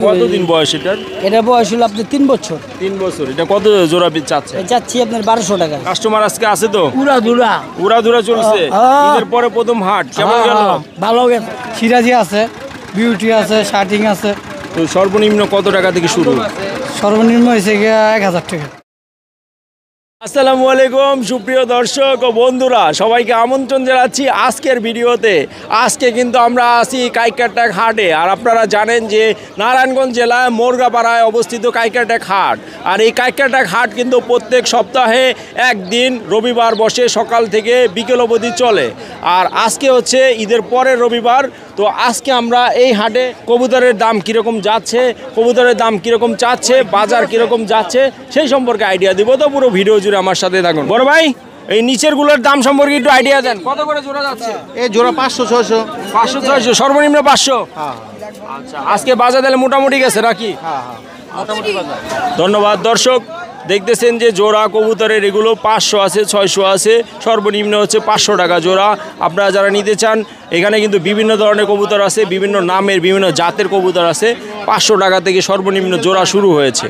কতদিন বয়স এটার? এটা বয়স হলো আপনার 3 বছর। 3 বছর। এটা কত জোড়া চাচ্ছে? চাচ্ছি আপনার 1200 টাকা। কাস্টমার আজকে আছে তো? উড়াধুরা চলছে। ঈদের পরে প্রথম হাট কেমন গেল? ভালো গেছে। সিরাজি আছে, বিউটি আছে, শার্টিং আছে। তো সর্বনিম্ন কত টাকা থেকে শুরু? সর্বনিম্ন হয়েছে 1000 টাকা। আসসালামু আলাইকুম সুপ্রিয় দর্শক ও বন্ধুরা, সবাইকে আমন্ত্রণ জানাচ্ছি আজকের ভিডিওতে। আজকে কিন্তু আমরা আছি কাইকারটাক হাটে। আর আপনারা জানেন যে নারায়ণগঞ্জ জেলায় মোরগাপাড়ায় অবস্থিত কাইকারটাক হাট। আর এই কাইকারটাক হাট কিন্তু প্রত্যেক সপ্তাহে একদিন রবিবার বসে, সকাল থেকে বিকেল অবধি চলে। আর আজকে হচ্ছে ঈদের পরের রবিবার। তো আজকে আমরা এই হাটে কবুতরের দাম কীরকম যাচ্ছে, কবুতরের দাম কীরকম চাচ্ছে, বাজার কীরকম যাচ্ছে সেই সম্পর্কে আইডিয়া দিব। তো পুরো ভিডিও জুড়ে আমার সাথে থাকুন। বড় ভাই, এই নিচের গুলোর দাম সম্পর্কে একটু আইডিয়া দেন। কত করে জোড়া যাচ্ছে? এই জোড়া 500 600 500 600, সর্বনিম্ন 500। আচ্ছা, আজকে বাজার তাহলে মোটামুটি গেছে নাকি? মোটামুটি বাজার। ধন্যবাদ দর্শক। দেখতেছেন যে জোড়া কবুতরের এগুলো 500 আছে, 600 আছে, সর্বনিম্ন হচ্ছে 500 টাকা জোড়া। আপনারা যারা নিতে চান, এখানে কিন্তু বিভিন্ন ধরনের কবুতর আছে, বিভিন্ন নামের বিভিন্ন জাতের কবুতর আছে। 500 টাকা থেকে সর্বনিম্ন জোড়া শুরু হয়েছে।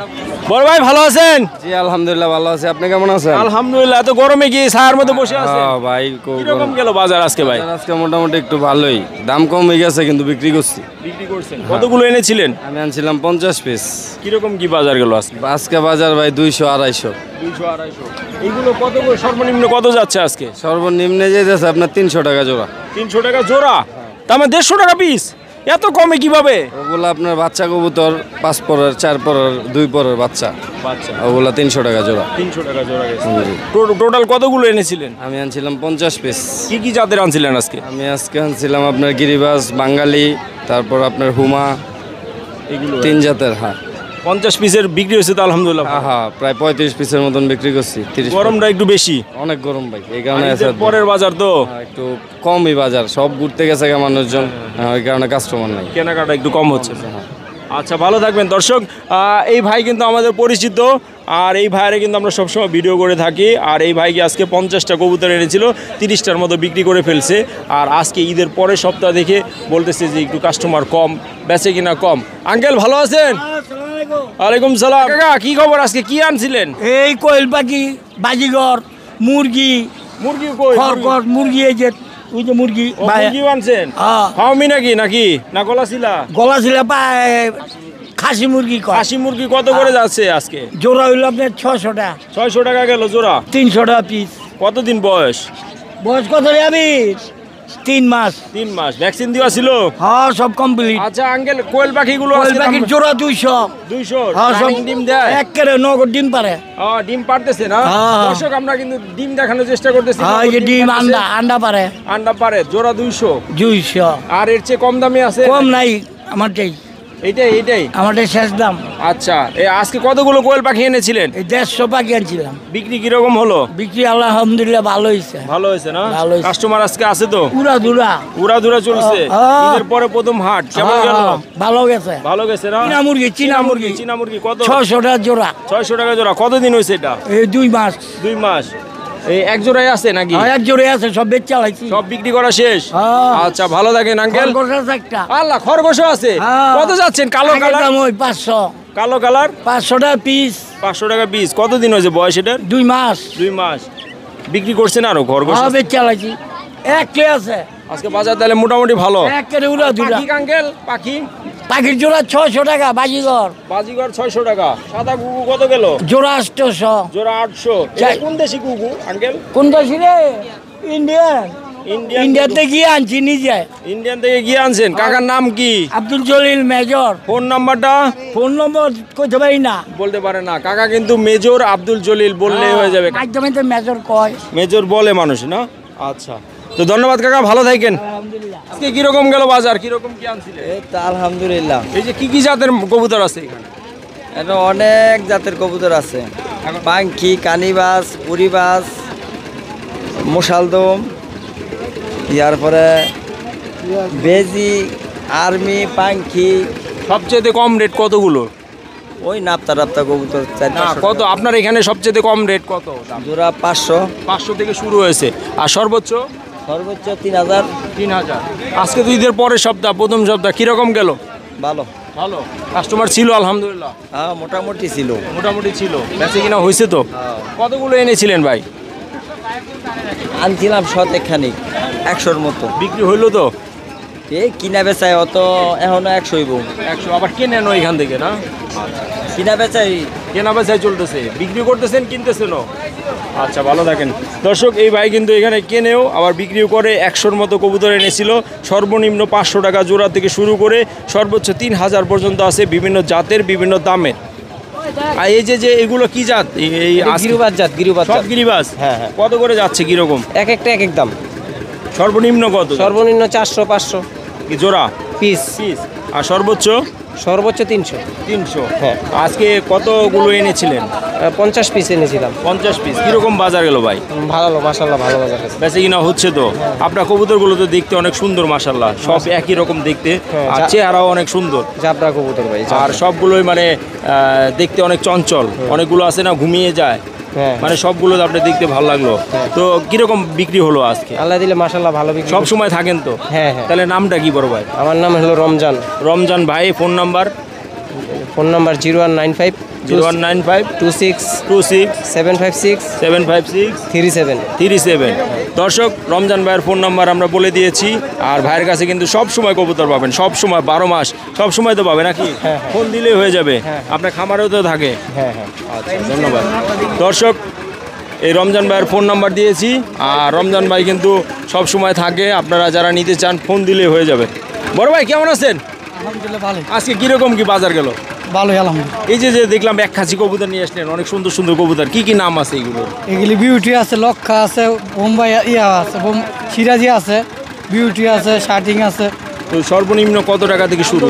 বড় ভাই ভালো আছেন? জি আলহামদুলিল্লাহ ভালো আছি। আপনি কেমন আছেন? আলহামদুলিল্লাহ। এত গরমে কি ছায়ার মধ্যে বসে আছেন? হ্যাঁ ভাই, কিরকম গেল বাজার আজকে ভাই? আজকে মোটামুটি একটু ভালোই, দাম কম হয়ে গেছে কিন্তু বিক্রি করছি। বিক্রি করছেন? কতগুলো এনেছিলেন? আমি আনছিলাম 50 পিস। কিরকম কি বাজার গেল আজকে? আজকে বাজার ভাই 200 250। 200 250। এইগুলো কত করে সর্বনিম্ন কত যাচ্ছে আজকে? সর্বনিম্নে যেতেছে আপনার 300 টাকা জোড়া। 300 টাকা জোড়া? তার মানে 150 টাকা পিস? এত কমে কিভাবে? ওগুলো আপনার বাচ্চা কবুতর 5 পরের 4 পরের 2 পরের বাচ্চা। ওগুলো 300 টাকা জোড়া। 300 টাকা জোড়া গেছে। টোটাল কতগুলো এনেছিলেন? আমি আনছিলাম 50 পিস। কি কি জাতের আনছিলেন আজকে? আমি আজকে আনছিলাম আপনার গিরিবাজ, বাঙালি, তারপর আপনার হুমা, এগুলো 3 জাতের। হ্যাঁ 50 পিসের বিক্রি হয়েছে তো আলহামদুলিল্লাহ। হ্যাঁ প্রায় 35 পিসের মতন বিক্রি করছি। গরমটা একটু বেশি, অনেক গরম ভাই, এই কারণে পরের বাজার তো একটু কমই বাজার, সব ঘুরতে গেছে মানুষজন, ওই কারণে কাস্টমার নাই, কেনাকাটা একটু কম হচ্ছে। আচ্ছা, ভালো থাকবেন দর্শক। এই ভাই কিন্তু আমাদের পরিচিত, আর এই ভাইয়ের কিন্তু আমরা সবসময় ভিডিও করে থাকি। আর এই ভাইকে আজকে 50টা কবুতর এনেছিল, 30টার মতো বিক্রি করে ফেলছে। আর আজকে ঈদের পরের সপ্তাহ দেখে বলতেছে যে একটু কাস্টমার কম, বেচে কিনা কম। আঙ্কেল ভালো আছেন? ওয়ালাইকুম সালাম। কাকা কি খবর? আজকে কি আনছিলেন? এই কোয়েল পাখি, বাজিগর, মুরগি। মুরগি কই? খরগোশ, মুরগি, এই যে ওই যে মুরগি। মুরগি আনছেন? ফার্মি নাকি না গলাছিলা? গলাছিলা পায় খাসি মুরগি। খাসি মুরগি কত করে যাচ্ছে আজকে? জোড়া হইল আপনার 600 টাকা। 600 টাকা গেল জোড়া। 300 টাকা পিস। কতদিন বয়স? বয়স কত রে? আমি 3 মাস। 3 মাস। ভ্যাকসিন দেওয়া ছিল? হ্যাঁ সব কমপ্লিট। আচ্ছা আঙ্কেল, কোয়েল পাখিগুলো কোয়েল পাখির জোড়া 200। 200? হ্যাঁ সব ডিম দেয়? একেবারে নগদ ডিম পারে। ডিম পারতেছে না? দর্শক আমরা কিন্তু ডিম দেখানোর চেষ্টা করতেছি। হ্যাঁ এই ডিম আন্ডা পারে। আন্ডা পারে। জোড়া 200। আর এর চেয়ে কম দামে আছে? কম নাই আমারটাই। এইটাই আমারটাই শেষ দাম। আচ্ছা, আজকে কতগুলো কোয়েল পাখি এনেছিলেন? 150 পাখি আনছিলাম। বিক্রি কিরকম হলো? বিক্রি আলহামদুলিল্লাহ ভালো হয়েছে। ভালো হয়েছে না? ভালো হয়েছে। কাস্টমার আজকে আছে তো? উড়াধুরা চলছে। ঈদের পরে প্রথম হাট কেমন গেল? ভালো গেছে। ভালো গেছে না? চীনা মুরগি কত? 600 টাকা জোড়া। 600 টাকা জোড়া। কতদিন হয়েছে এটা? এই 2 মাস। 2 মাস। এই এক জোড়ায় আছে নাকি? এক জোড়ায় আছে, সব বেচ চালাইছি। সব বিক্রি করা শেষ? আচ্ছা, ভালো থাকেন আঙ্কেল। আল্লাহ, খরগোশও আছে। কত যাচ্ছেন? কালো কালার 500। কালো কালার 500 টাকা পিস। 500 টাকা পিস। কতদিন হয়েছে বয়স এটার? 2 মাস। 2 মাস। বিক্রি করছেন আরো খরগোশ? বেচ চালাইছি। একলে আছে আজকে বাজার তাহলে মোটামুটি ভালো। একেবারে উড়াধুরা। আঙ্কেল পাখির জোড়া 600 টাকা। বাজিগর 600 টাকা। সাদা গুগু কত গেল? জোড়া 800। জোড়া 800। কোন দেশি গুগু আঙ্কেল? কোন দেশি রে? ইন্ডিয়ান থেকে গিয়ে আনছি নিজে। ইন্ডিয়ান থেকে গিয়ে আনছেন? কাকার নাম কি? আব্দুল জলিল মেজর। ফোন নাম্বারটা? ফোন নম্বর কইতে পারি না, বলতে পারে না কাকা, কিন্তু মেজর আব্দুল জলিল বললেই হয়ে যাবে। একদমই তো মেজর কয়, মেজর বলে মানুষ না? আচ্ছা, তো ধন্যবাদ কাকা, ভালো থাকেন। আজকে কিরকম গেল বাজার? কিরকম কি আনছিলেন? এই তো আলহামদুলিল্লাহ। এই যে কি জাতের কবুতর আছে এখানে? এটা অনেক জাতের কবুতর আছে। পাঙ্খি, কানিবাস, উড়িবাস, মশালদম, তারপরে বেজি, আর্মি, পাঙ্খি। সবচেয়ে কম রেট কতগুলো? ওই নাপ্তা কবুতর কত আপনার এখানে সবচেয়ে কম রেট কত? জোড়া 500 থেকে শুরু হয়েছে। আর সর্বোচ্চ 3000। আজকে তো ঈদের পরের সপ্তাহ, প্রথম সপ্তাহ কিরকম গেল? ভালো। ভালো কাস্টমার ছিল আলহামদুলিল্লাহ। হ্যাঁ মোটামুটি ছিল। মোটামুটি ছিল, বেঁচে কিনা হয়েছে তো? কতগুলো এনেছিলেন ভাই? আনছিলাম 100 100-র মতো। বিক্রি হইলো তো? এই কিনা বেচায় অত এখনো 100 হইব। 100 আবার কেনেন এখান থেকে না? কিনা বেচাই কেনা বেচায় চলতেছে, বিক্রি করতেছেন কিনতেছেনও। আচ্ছা ভালো থাকেন। দর্শক এই ভাই কিন্তু এখানে কেনেও আবার বিক্রিও করে। 100-র মতো কবুতর এনেছিল। সর্বনিম্ন 500 টাকা জোড়া থেকে শুরু করে সর্বোচ্চ 3000 পর্যন্ত আছে, বিভিন্ন জাতের বিভিন্ন দামের। আর এই যে এগুলো কি জাত? এই গিরিবাজ জাত, গিরিবাজ সব গিরিবাজ। হ্যাঁ, হ্যাঁ। কত করে যাচ্ছে কিরকম? এক একটা এক এক দাম। সর্বনিম্ন কত? সর্বনিম্ন 400-500 কি জোড়া পিস, পিস। আর সর্বোচ্চ সর্বোচ্চ 300। 300। হ্যাঁ। আজকে কতগুলো এনেছিলেন? 50 পিস এনেছিলাম। 50 পিস। কিরকম বাজার গেল ভাই? ভালো, মাশাআল্লাহ ভালো বাজার আছে। বেঁচে কিনা হচ্ছে তো? আপনার কবুতরগুলো তো দেখতে অনেক সুন্দর মাশাআল্লাহ, সব একই রকম দেখতে, হ্যাঁ, আর চেহারাও অনেক সুন্দর। জাবরা কবুতর ভাই। আর সবগুলোই মানে দেখতে অনেক চঞ্চল। অনেকগুলো আছে না ঘুমিয়ে যায়, হ্যাঁ মানে সবগুলো আপনি দেখতে ভালো লাগলো। তো কিরকম বিক্রি হলো আজকে? আল্লাহ দিলে মাশাআল্লাহ ভালো বিক্রি। সব সময় থাকেন তো? হ্যাঁ, হ্যাঁ। তাহলে নামটা কি বড় ভাই? আমার নাম হলো রমজান। রমজান ভাই। Phone number? Phone number 0195 0195 26 26 756 756 37। 37। দর্শক রমজান ভাইয়ের ফোন নাম্বার আমরা বলে দিয়েছি। আর ভাইয়ের কাছে কিন্তু সব সময় কবুতর পাবেন, সব সময় 12 মাস সব সময় তো পাবে নাকি? হ্যাঁ। ফোন দিলেই হয়ে যাবে। আপনার খামারেও তো থাকে। হ্যাঁ, হ্যাঁ। আচ্ছা ধন্যবাদ। দর্শক এই রমজান ভাইয়ের ফোন নাম্বার দিয়েছি, আর রমজান ভাই কিন্তু সব সময় থাকে। আপনারা যারা নিতে চান ফোন দিলেই হয়ে যাবে। বড় ভাই কেমন আছেন? আলহামদুলিল্লাহ ভালো। আজকে কিরকম কি বাজার গেল? ভালোই আলহামদুলিল্লাহ। এই যে দেখলাম এক খাসি কবুতর নিয়ে আসলেন, অনেক সুন্দর সুন্দর কবুতর, কি কি নাম আছে এগুলো? এগুলি বিউটি আছে, লক্ষা আছে, বোম্বাই আছে, সিরাজি আছে, বিউটি আছে, শার্টিং আছে। তো সর্বনিম্ন কত টাকা থেকে শুরু?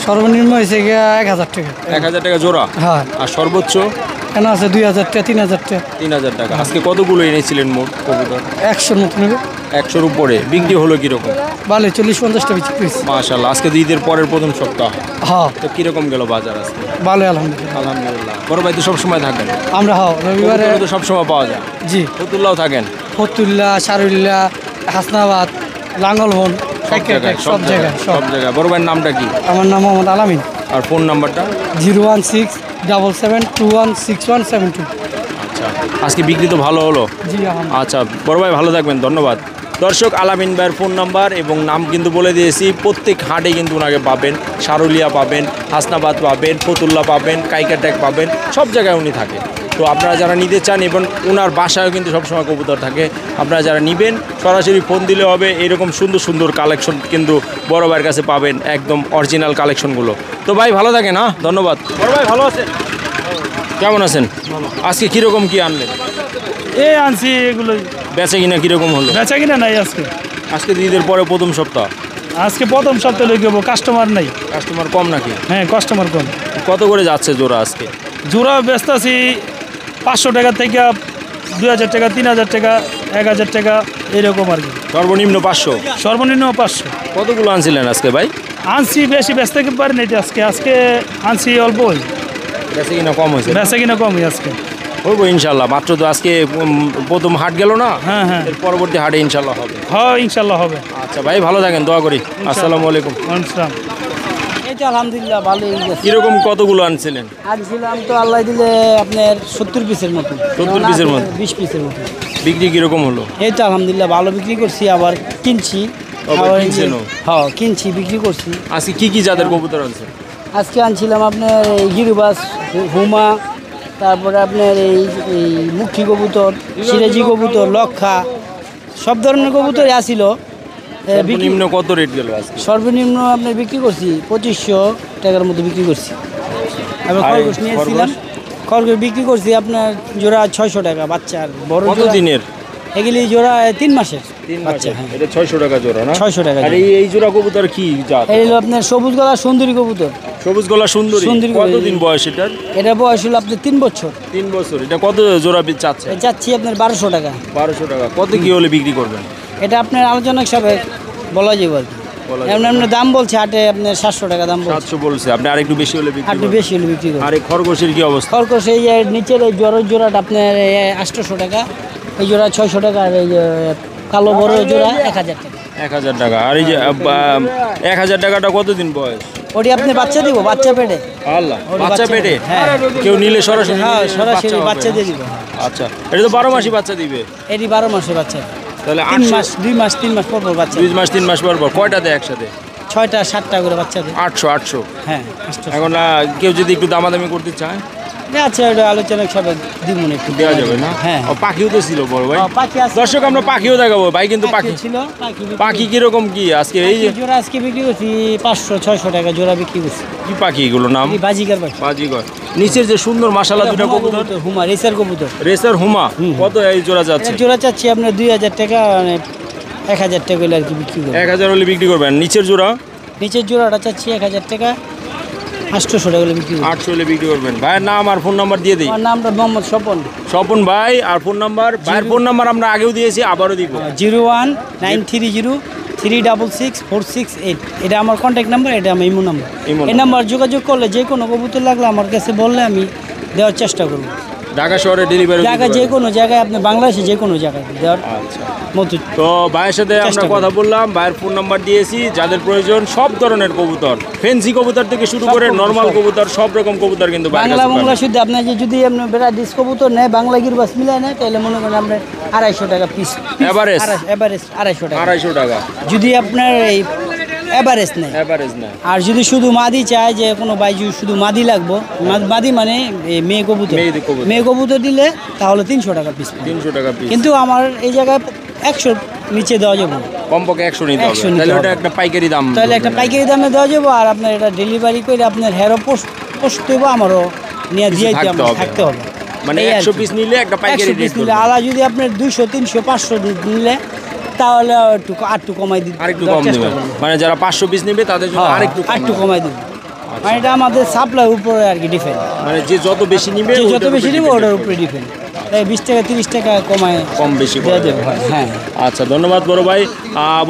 সর্বনিম্ন হয়েছে গিয়া 1000 টাকা। 1000 টাকা জোড়া। হ্যাঁ। আর সর্বোচ্চ? কেন আছে 2000 টাকা, 3000 টাকা। 3000 টাকা। আজকে কতগুলো এনেছিলেন মোট কবুতর? 100-র মতো নেবে। 100-র উপরে। বিক্রি হলো কিরকম? ভালো, 40-50 টাকা বিক্রি হয়েছে। মাশাআল্লাহ। আজকে তো ঈদের পরের প্রথম সপ্তাহ, হ্যাঁ তো কিরকম গেল বাজার আজকে? ভালোই আলহামদুলিল্লাহ। আলহামদুলিল্লাহ। বড় ভাই তো সবসময় থাকেন? আমরা রবিবারে কবুতর তো সবসময় পাওয়া যায়। জি ফতুল্লাও থাকেন? ফতুল্লা, সারুল্লা, হাসনাবাদ, লাঙ্গলবন, সব জায়গায় সব। সব জায়গায়। বড় ভাইয়ের নামটা কি? আমার নাম মোহাম্মদ আলামিন। আর ফোন নাম্বারটা? 01677216172। আচ্ছা, আজকে বিক্রি তো ভালো হলো। জি আলহামদুলিল্লাহ। আচ্ছা বড় ভাই ভালো থাকবেন, ধন্যবাদ। দর্শক আলামিন ভাইয়ের ফোন নাম্বার এবং নাম কিন্তু বলে দিয়েছি। প্রত্যেক হাটে কিন্তু ওনাকে পাবেন। সারুলিয়া পাবেন, হাসনাবাদ পাবেন, ফতুল্লা পাবেন, কাইকারট্যাক পাবেন, সব জায়গায় উনি থাকে। তো আপনারা যারা নিতে চান, এবং ওনার বাসায়ও কিন্তু সবসময় কবুতর থাকে, আপনারা যারা নেবেন সরাসরি ফোন দিলে হবে। এরকম সুন্দর সুন্দর কালেকশন কিন্তু বড় ভাইয়ের কাছে পাবেন, একদম অরিজিনাল কালেকশনগুলো। তো ভাই ভালো থাকেন। হ্যাঁ ধন্যবাদ। বড় ভাই ভালো আছেন? কেমন আছেন? আজকে কীরকম কি আনলেন? এই আনছি এগুলো। বেচা কিনা কীরকম হলো? বেচা কিনা নাই আজকে। আজকে তো ঈদের পরে প্রথম সপ্তাহ। আজকে প্রথম সপ্তাহে লেগে কাস্টমার নাই। কাস্টমার কম নাকি? হ্যাঁ কাস্টমার কম। কত করে যাচ্ছে জোড়া আজকে? জোড়া ব্যস্ত আছি 500 টাকা থেকে 2000 টাকা, 3000 টাকা, 1000 টাকা, এরকম আর কি। সর্বনিম্ন 500। সর্বনিম্ন 500। কতগুলো আনছিলেন আজকে ভাই? আনছি বেশি ব্যস্ত পারি না আজকে। আজকে আনছি অল্পই। বেচা কিনা কম হয়েছে? বেচা কিনা কমই আজকে। হইব ইনশাল্লাহ। মাত্র তো আজকে প্রথম হাট গেল না? হ্যাঁ, হ্যাঁ। এর পরবর্তী হাটে ইনশাল্লাহ হবে। হ্যাঁ ইনশাল্লাহ হবে। আচ্ছা ভাই ভালো থাকেন, দোয়া করি। আসসালামু আলাইকুম। আসসালাম। এই তো আলহামদুলিল্লাহ ভালোই গেছে। কিরকম কতগুলো আনছিলেন? আনছিলাম তো আল্লাহ দিলে আপনার 70 পিসের মতো। 70 পিসের মতো? 20 পিসের মতো। বিক্রি কিরকম হলো? এই তো আলহামদুলিল্লাহ ভালো বিক্রি করছি, আবার কিনছি। আবার আবার এই যে- কিনছেনও? হ্যাঁ কিনছি, বিক্রি করছি। আজকে কি কি জাতের কবুতর আনছেন? আজকে আনছিলাম আপনার এই গিরিবাস, হুমা, তারপরে আপনার এই মুখী কবুতর, সিরাজি কবুতর, লক্ষা, সব ধরনের কবুতরই আসিল। বিক্রি সর্বনিম্ন কত রেট গেল আজকে? সর্বনিম্ন আপনার বিক্রি করছি 2500 টাকার মতো বিক্রি করছি। আবার আর খরগোশ নিয়েছিলাম, খরগোশ বিক্রি করছি আপনার জোড়া 600 টাকা। বাচ্চার বড় কত জোড়া দিনের? এগুলি জোড়া 3 মাসের 3 বাচ্চা। মাসের। হ্যাঁ, এটা 600 টাকা জোড়া না? 600 টাকা আর জোড়া। এই জোড়া কবুতর কি জাত? এই হলো আপনার সবুজ গলা সুন্দরী কবুতর। সবুজ গলা সুন্দরী। সুন্দরী কবুতর। কতদিন বয়স এটার? এটা বয়স হলো আপনার 3 বছর। 3 বছর। এটা কত জোড়া চাচ্ছে? যাচ্ছি আপনার 1200 টাকা। 1200 টাকা। কত কি হলে বিক্রি করবেন? এটা আপনার আলোচনা হিসাবে বলা যাবে আর কি। বলা এমন এমন দাম বলছে হাটে আপনার 700 টাকা দাম বলছে। 700 বলছে, আপনি আরেকটু বেশি হলে বিক্রি হাটে করবেন। বেশি হলে বিক্রি করে। আর এই খরগোশের কি অবস্থা? খরগোশ এই যে নিচের এই জোড়াটা আপনার 800 টাকা, এই জোড়া 600 টাকা, আর এই যে কালো বড় জোড়া 1000 টাকা। 1000 টাকা। আর এই যে 1000 টাকাটা কতদিন বয়স? ওটি আপনি বাচ্চা দিব, বাচ্চা পেটে। আল্লাহ, ওটা বাচ্চা বাচ্চা পেটে? হ্যাঁ। কেউ নিলে সরাসরি হ্যাঁ, নিলে সরাসরি হবে, বাচ্চা দিয়ে দিব। আচ্ছা, এটা তো 12 মাসই বাচ্চা দিবে। এটি 12 মাসে বাচ্চা, তাহলে 3 মাস 2 মাস 3 মাস পর পর বাচ্চা, 2 মাস 3 মাস পর পর কয়টা দেয় একসাথে? 6টা 7টা করে বাচ্চা দেয়। 800। হ্যাঁ, এখন কেউ যদি একটু দামাদামি করতে চায় আচ্ছা, এটা আলোচনা সব দিব না, একটু দেওয়া যাবে না? হ্যাঁ। ও, পাখিও তো ছিল বড় ভাই। পাখি আছে, দর্শক আমরা পাখিও দেখাবো ভাই, কিন্তু পাখি ছিল, পাখি পাখি কিরকম কি আজকে এই যে জোড়া আজকে বিক্রি করছি 500-600 টাকা জোড়া বিক্রি করছি। কি পাখি এগুলো নাম? এই বাজিকার পাখি, বাজিগর। নিচের যে সুন্দর মাশাআল্লাহ দুটো কবুতর, হুমা রেসার কবুতর, রেসার হুমা, কত এই জোড়া যাচ্ছে? এটা জোড়া চাচ্ছি আপনার 2000 টাকা, মানে 1000 টাকা হলে আর কি বিক্রি করবো। 1000 হলে বিক্রি করবেন। নিচের জোড়া নিচের জোড়াটা চাচ্ছি 1000 টাকা, 800 টাকা হলে বিক্রি করবো। 800 হলে বিক্রি করবেন। ভাইয়ের নাম আর ফোন নাম্বার দিয়ে দিই। আমার নামটা মোহাম্মদ স্বপন। স্বপন ভাই, আর ফোন নাম্বার? ভাইয়ের ফোন নাম্বার আমরা আগেও দিয়েছি, আবারও দিব। 01930366468, এটা আমার কন্ট্যাক্ট নাম্বার, এটা আমার ইমো নাম্বার। ইমো এই নাম্বার যোগাযোগ করলে যে কোনো কবুতর লাগলে আমার কাছে বললে আমি দেওয়ার চেষ্টা করবো। ঢাকা শহরে ডেলিভারি জায়গা যে কোনো জায়গায়, আপনি বাংলাদেশে যে কোনো জায়গায় দেওয়ার আচ্ছা। মতো। তো ভাইয়ের সাথে আমরা চেষ্টা কথা বললাম, ভাইয়ের ফোন নাম্বার দিয়েছি। যাদের প্রয়োজন সব ধরনের কবুতর, ফেন্সি কবুতর থেকে শুরু করে নরমাল কবুতর, সব রকম কবুতর কিন্তু ভাইয়ের বাংলা কাছে বাংলা পাবেন। শুদ্ধ আপনার যদি আপনার বেড়া ডিস কবুতর নেয়, বাংলা গিরবাস মিলায় নেয়, তাহলে মনে করেন আপনার 250 টাকা পিস। Average? এভারেজ 250 টাকা। 250 টাকা যদি আপনার এই এভারেজ নেয়, এভারেজ না। আর যদি শুধু মাদি চায়, যে কোনো বাইজু শুধু মাদি লাগবো, মাদি মানে এই মেয়ে কবুতর, মেয়ে কবুতর। মেয়ে কবুতর দিলে তাহলে 300 টাকা পিস। 300 টাকা পিস। কিন্তু আমার এই জায়গায় 100 নিচে দেওয়া যাবে না। কমপক্ষে 100 নিতে হবে, 100 নিতে তাহলে হবে। ওটা একটা পাইকারি দাম। তাহলে একটা পাইকারি দামে দেওয়া যাবো, আর আপনার এটা ডেলিভারি করে আপনার হেরো পোস্ট দেবো, আমারও নিয়ে দিয়ে থাকতে হবে। মানে এই আর 100 কি। পিস নিলে একটা পাইকারি 100 পিস রেট নিলে আলা, যদি আপনার 200 300 500 নিলে তাহলে একটু কমাই দিতে, আরেকটু কম দিবে। মানে যারা 500 পিস নেবে তাদের জন্য আরেকটু কমাই দিবে। মানে এটা আমাদের সাপ্লাই উপরে আর কি ডিপেন্ড, মানে যে যত বেশি নিবে যে যত ওটার বেশি উপরে নেবে depend ওটার করবে। উপরে ডিপেন্ড। তাই 20 টাকা 30 টাকা কমায় কম বেশি দেওয়া করা যাবে। যাবে। হ্যাঁ, আচ্ছা, ধন্যবাদ বড় ভাই।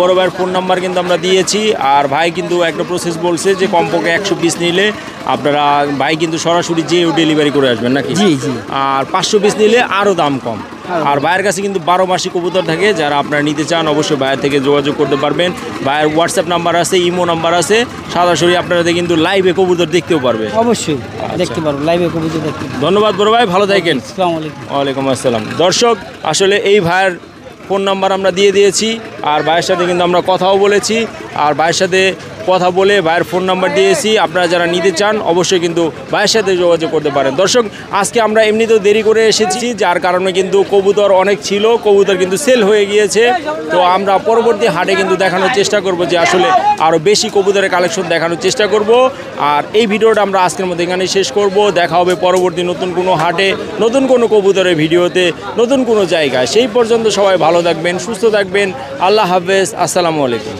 বড় ভাইয়ের ফোন নাম্বার কিন্তু আমরা দিয়েছি, আর ভাই কিন্তু একটা প্রসেস বলছে যে কমপক্ষে 100 পিস নিলে আপনারা, ভাই কিন্তু সরাসরি যেও ডেলিভারি করে আসবেন নাকি? জি, জি। আর 500 পিস নিলে আরও দাম কম। আর ভাইয়ের কাছে কিন্তু 12 মাসি কবুতর থাকে, যারা আপনারা নিতে চান অবশ্যই ভাইয়ের থেকে যোগাযোগ করতে পারবেন। ভাইয়ের হোয়াটসঅ্যাপ নাম্বার আছে, ইমো নাম্বার আছে, সরাসরি আপনারা কিন্তু লাইভে কবুতর দেখতেও পারবে। অবশ্যই দেখতে পারবো, লাইভে কবুতর দেখতে পারবো। ধন্যবাদ বড় ভাই, ভালো থাকেন। আসসালামু আলাইকুম। ওয়ালাইকুম আসসালাম। দর্শক, আসলে এই ভাইয়ের ফোন নাম্বার আমরা দিয়ে দিয়েছি, আর ভাইয়ের সাথে কিন্তু আমরা কথাও বলেছি, আর ভাইয়ের সাথে কথা বলে ভাইয়ের ফোন নাম্বার দিয়েছি। আপনারা যারা নিতে চান অবশ্যই কিন্তু ভাইয়ের সাথে যোগাযোগ করতে পারেন। দর্শক, আজকে আমরা এমনিতেও দেরি করে এসেছি, যার কারণে কিন্তু কবুতর অনেক ছিল, কবুতর কিন্তু সেল হয়ে গিয়েছে। তো আমরা পরবর্তী হাটে কিন্তু দেখানোর চেষ্টা করব যে আসলে আরও বেশি কবুতরের কালেকশন দেখানোর চেষ্টা করব। আর এই ভিডিওটা আমরা আজকের মধ্যে এখানে শেষ করব। দেখা হবে পরবর্তী নতুন কোনো হাটে, নতুন কোনো কবুতরের ভিডিওতে, নতুন কোনো জায়গায়। সেই পর্যন্ত সবাই ভালো থাকবেন, সুস্থ থাকবেন। আল্লাহ হাফেজ, আসসালামু আলাইকুম।